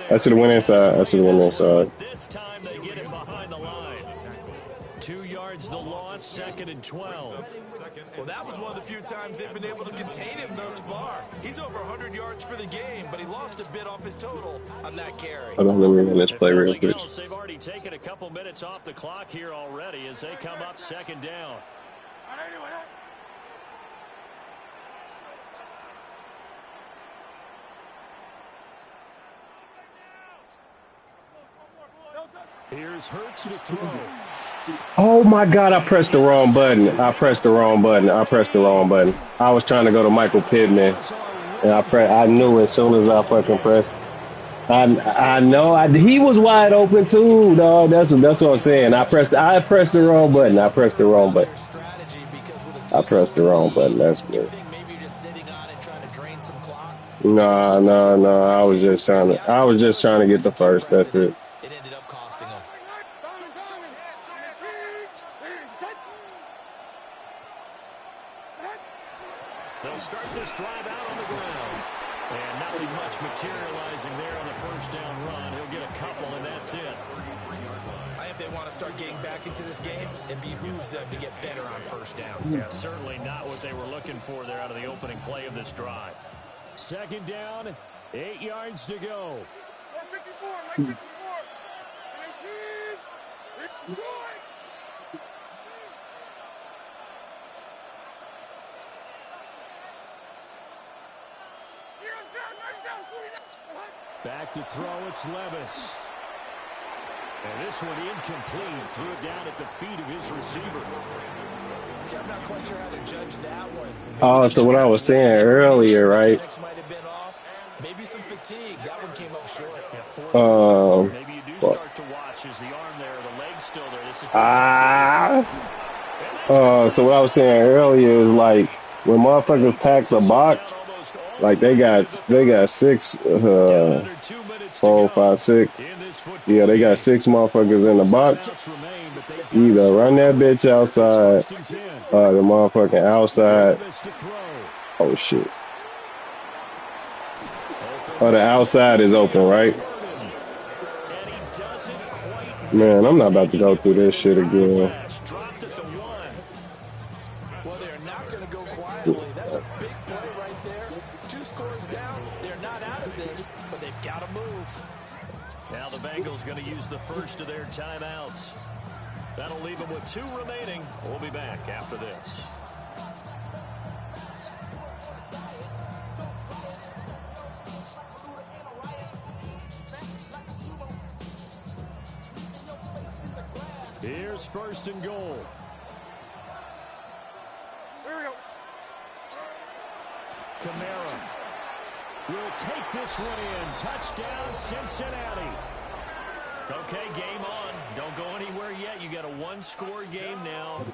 I should have went inside. This time they get him behind the line. 2 yards the loss, 2nd and 12. Well, that was one of the few times they've been able to contain him thus far. He's over 100 yards for the game, but he lost a bit off his total on that carry. Hold on, let me run this play real quick. Else, they've already taken a couple minutes off the clock here already as they come up 2nd down. Here's Hurts to throw. Oh my God, I pressed the wrong button. I was trying to go to Michael Pittman, and I knew as soon as I fucking pressed. I know he was wide open too, dog. That's what I'm saying. I pressed the wrong button. That's good. No. I was just trying to get the first. That's it. They'll start this drive out on the ground. And nothing much materializing there on the first down run. He'll get a couple, and that's it. I think they want to start getting back into this game. It behooves them to get better on first down. Yeah, certainly not what they were looking for there out of the opening play of this drive. 2nd down, 8 yards to go. 54. Back to throw, it's Levis. And this one incomplete. Threw it down at the feet of his receiver. I'm not quite sure how to judge that one. Oh, so what I was saying earlier, right? Maybe some fatigue. That one came up short. Maybe you do start to watch as the arm there, the leg still there. This is so what I was saying earlier is like when motherfuckers pack the box, like they got 6, 4, 5, 6. Yeah, they got 6 motherfuckers in the box. Either run that bitch outside, the motherfucking outside. Oh shit. Oh, the outside is open, right? Man, I'm not about to go through this shit again. Well, they're not going to go quietly. That's a big play right there. 2 scores down. They're not out of this, but they've got to move. Now the Bengals going to use the first of their timeouts. That'll leave them with 2 remaining. We'll be back after this. Here's 1st and goal. Here we go. Kamara will take this one in. Touchdown, Cincinnati. Okay, game on. Don't go anywhere yet. You got a 1-score game now.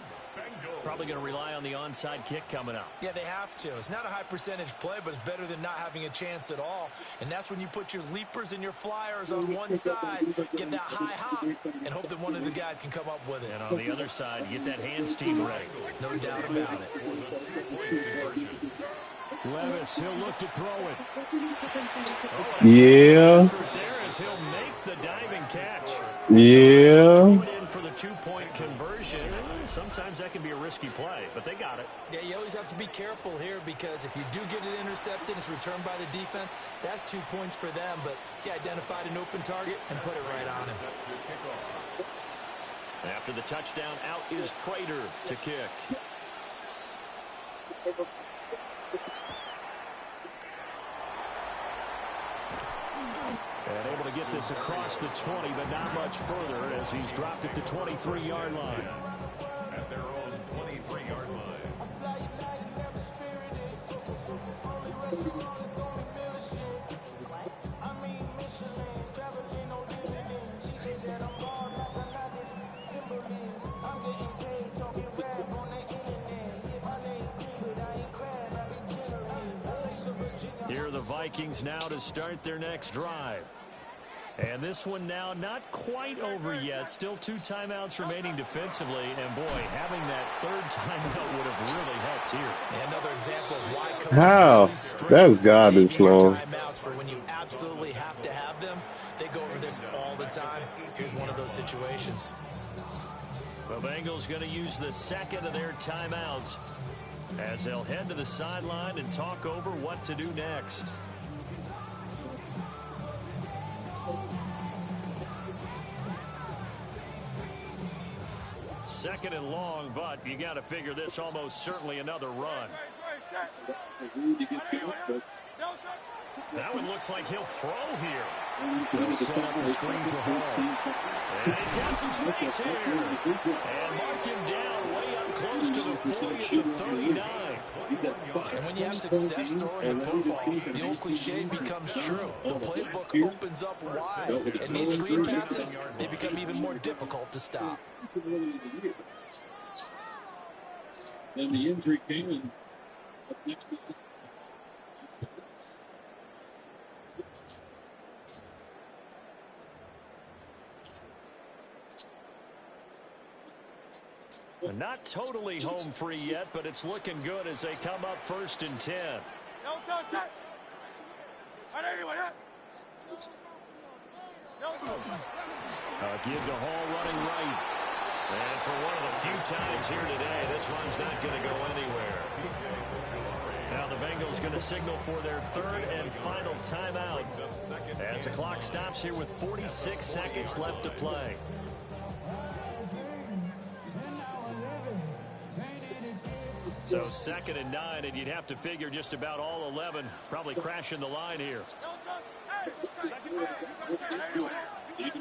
Probably going to rely on the onside kick coming up. Yeah, they have to. It's not a high percentage play, but it's better than not having a chance at all. And that's when you put your leapers and your flyers on one side, get that high hop, and hope that one of the guys can come up with it. And on the other side, get that hands team ready. No doubt about it. Levis, he'll look to throw it. Yeah. There is he'll make the diving catch. Yeah. In for the 2-point conversion. Sometimes that can be a risky play, but they got it. Yeah, you always have to be careful here because if you do get it intercepted, it's returned by the defense. That's 2 points for them, but he identified an open target and put it right on him. After the touchdown, out is Prater to kick. And able to get this across the 20, but not much further as he's dropped at the 23-yard line. At their own 23-yard line. Here are the Vikings now to start their next drive. And this one now not quite over yet. Still 2 timeouts remaining defensively. And, boy, having that 3rd timeout would have really helped here. And another example of why coaches How? That's garbage, man. Timeouts for when you absolutely have to have them. They go over this all the time. Here's one of those situations. The Bengals going to use the second of their timeouts as they'll head to the sideline and talk over what to do next. Second and long, but you got to figure this almost certainly another run. That one looks like he'll throw here. He'll set up the screen for Hall. And he's got some space here. And mark him down way up close to the 40 at the 39. And when you have success throwing the football, the old cliche becomes true. The playbook opens up wide. And these screen passes, they become even more difficult to stop. Then the injury came in. Not totally home free yet, but it's looking good as they come up 1st and 10. Give to Hall running right. And for one of the few times here today, this run's not going to go anywhere. Now the Bengals going to signal for their third and final timeout as the clock stops here with 46 seconds left to play. So 2nd and 9, and you'd have to figure just about all 11 probably crashing the line here. He's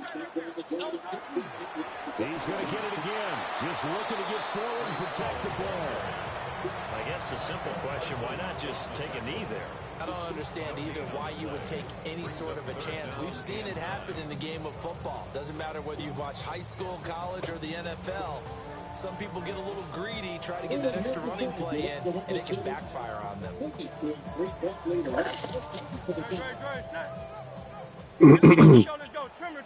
going to get it again. Just looking to get forward and protect the ball. I guess the simple question, why not just take a knee there? I don't understand either why you would take any sort of a chance. We've seen it happen in the game of football. Doesn't matter whether you watch high school, college, or the NFL. Some people get a little greedy, try to get that extra running play in, and it can backfire on them. Let's go. Trimmer.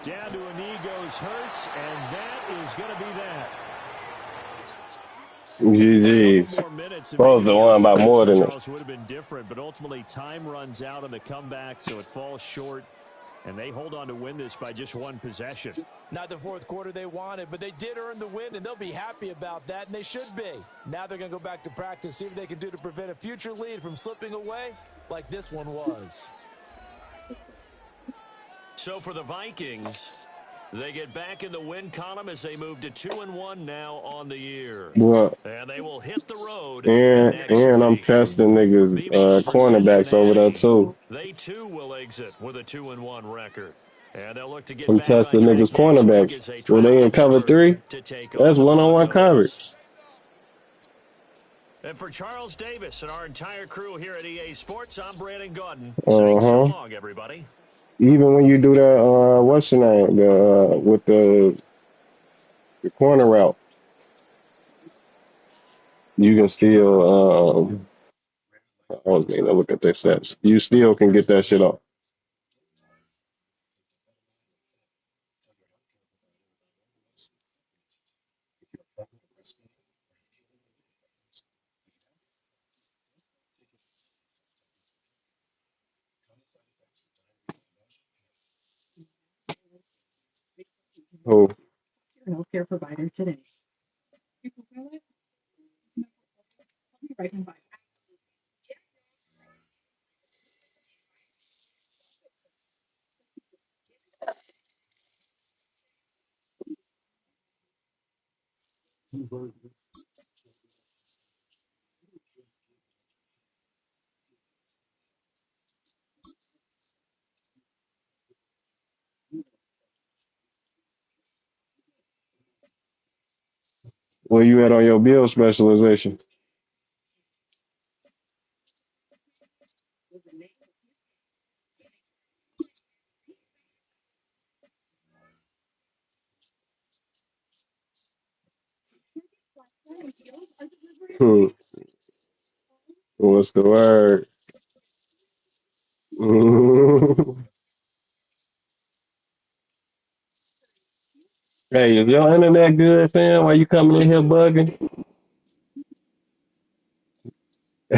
Down to a knee goes Hurts, and that is going to be that. GG's. Supposed to won by more than it. Would have been different, but ultimately time runs out on the comeback, so it falls short, and they hold on to win this by just one possession. Not the fourth quarter they wanted, but they did earn the win, and they'll be happy about that, and they should be. Now they're going to go back to practice, see what they can do to prevent a future lead from slipping away like this one was. So for the Vikings, they get back in the win column as they move to 2-1 now on the year. What? And they will hit the road. And I'm testing niggas cornerbacks over there too. They too will exit with a 2-1 record. And they'll look to get I'm back testing on niggas track cornerbacks. Were they in cover 3? That's one-on-one coverage. And for Charles Davis and our entire crew here at EA Sports, I'm Brandon Gordon. Saying so long, everybody. Even when you do that, what's the name? With the corner route, you can still. I was mean to look at their steps. You still can get that shit off. Who? Your healthcare provider today. Where you at on your bill specialization? What's the word? Hey, is your internet good, fam? Why you coming in here bugging?